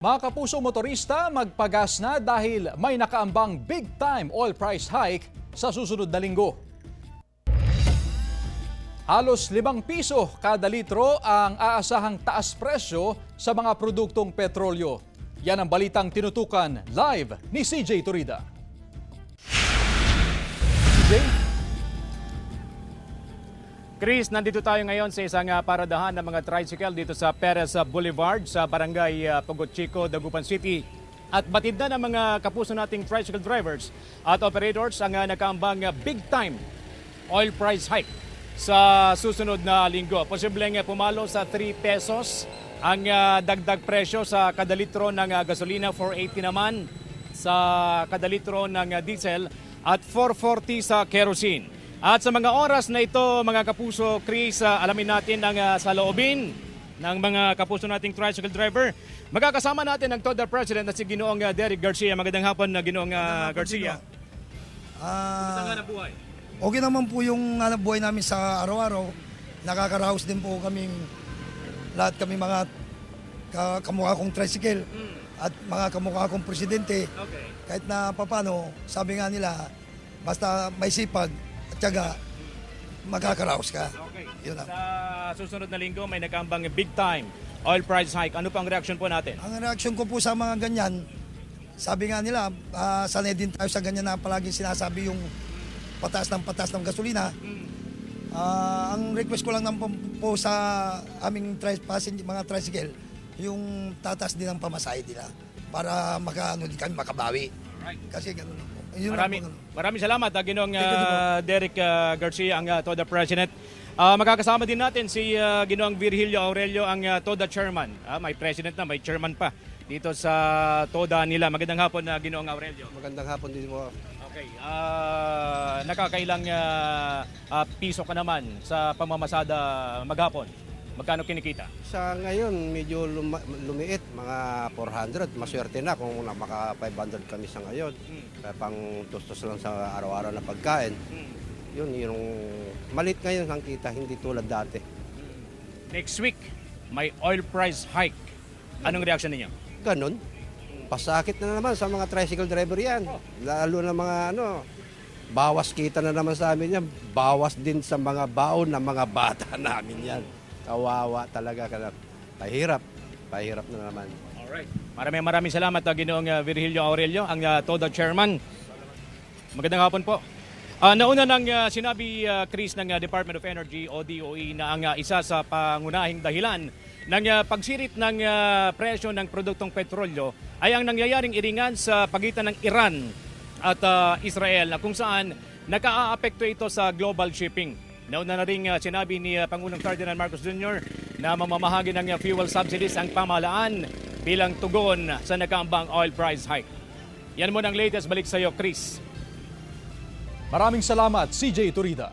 Mga kapuso motorista, magpagas na dahil may nakaambang big-time oil price hike sa susunod na linggo. Halos 5 piso kada litro ang aasahang taas presyo sa mga produktong petrolyo. Yan ang balitang tinutukan live ni CJ Turida. CJ? Chris, nandito tayo ngayon sa isang paradahan ng mga tricycle dito sa Perez Boulevard sa Barangay Pugot Chico, Dagupan City. At batid na ng mga kapuso nating tricycle drivers at operators ang nakaambang big-time oil price hike sa susunod na linggo. Posibleng pumalo sa 3 pesos ang dagdag presyo sa kada litro ng gasolina, 480 naman sa kada litro ng diesel at 440 sa kerosene. At sa mga oras na ito, mga kapuso, Chris, alamin natin ang saloobin ng mga kapuso nating tricycle driver. Magkakasama natin ang TODA President na si Ginoong Derek Garcia. Magandang hapon, Ginoong Garcia. Magandang buhay. Okay naman po yung hanap buhay namin sa araw-araw. Nakakaraos din po kaming lahat kami mga kamukha kong tricycle at mga kamukha kong presidente. Okay. Kahit na papano, sabi nga nila, basta may sipag, tiyaga, magkakaraos ka. Okay. Yun lang. Sa susunod na linggo, may nakaambang big time oil price hike. Ano pa ang reaction po natin? Ang reaksyon ko po sa mga ganyan, sabi nga nila, sanay din tayo sa ganyan na palagi sinasabi yung patas ng gasolina. Ang request ko lang po sa aming mga tricycle, yung tatas din ang pamasahe nila para di kami makabawi. Alright. Kasi ganun po. Maraming salamat, Ginoong Derek Garcia, ang TODA President. Magkakasama din natin si Ginoong Virgilio Aurelio, ang TODA Chairman. May President na, may Chairman pa dito sa TODA nila. Magandang hapon, Ginoong Aurelio. Magandang hapon din mo. Okay. Nakakailang piso ka naman sa pamamasada maghapon? Magkano kinikita? Sa ngayon, medyo lumiit, mga 400. Maswerte na kung maka 500 kami sa ngayon. Kaya pang tustos lang sa araw-araw na pagkain. Yun, yung malit ngayon ang kita, hindi tulad dati. Next week, may oil price hike. Anong reaction ninyo? Ganon. Pasakit na naman sa mga tricycle driver yan. Lalo na mga bawas kita na naman sa amin yan. Bawas din sa mga baon ng mga bata namin yan. Kawawa talaga. Pahirap na naman. Alright. Maraming salamat, Ginoong Virgilio Aurelio, ang TODA Chairman. Magandang hapon po. Nauna nang sinabi, Chris, ng Department of Energy o DOE na ang isa sa pangunahing dahilan ng pagsirit ng presyo ng produktong petrolyo ay ang nangyayaring iringan sa pagitan ng Iran at Israel, na kung saan naka-aapekto ito sa global shipping. Nauna na rin sinabi ni Pangulong Ferdinand Marcos Jr. na mamamahagi ng fuel subsidies ang pamahalaan bilang tugon sa nakaambang oil price hike. Yan muna ang latest. Balik sa iyo, Chris. Maraming salamat, CJ Turida.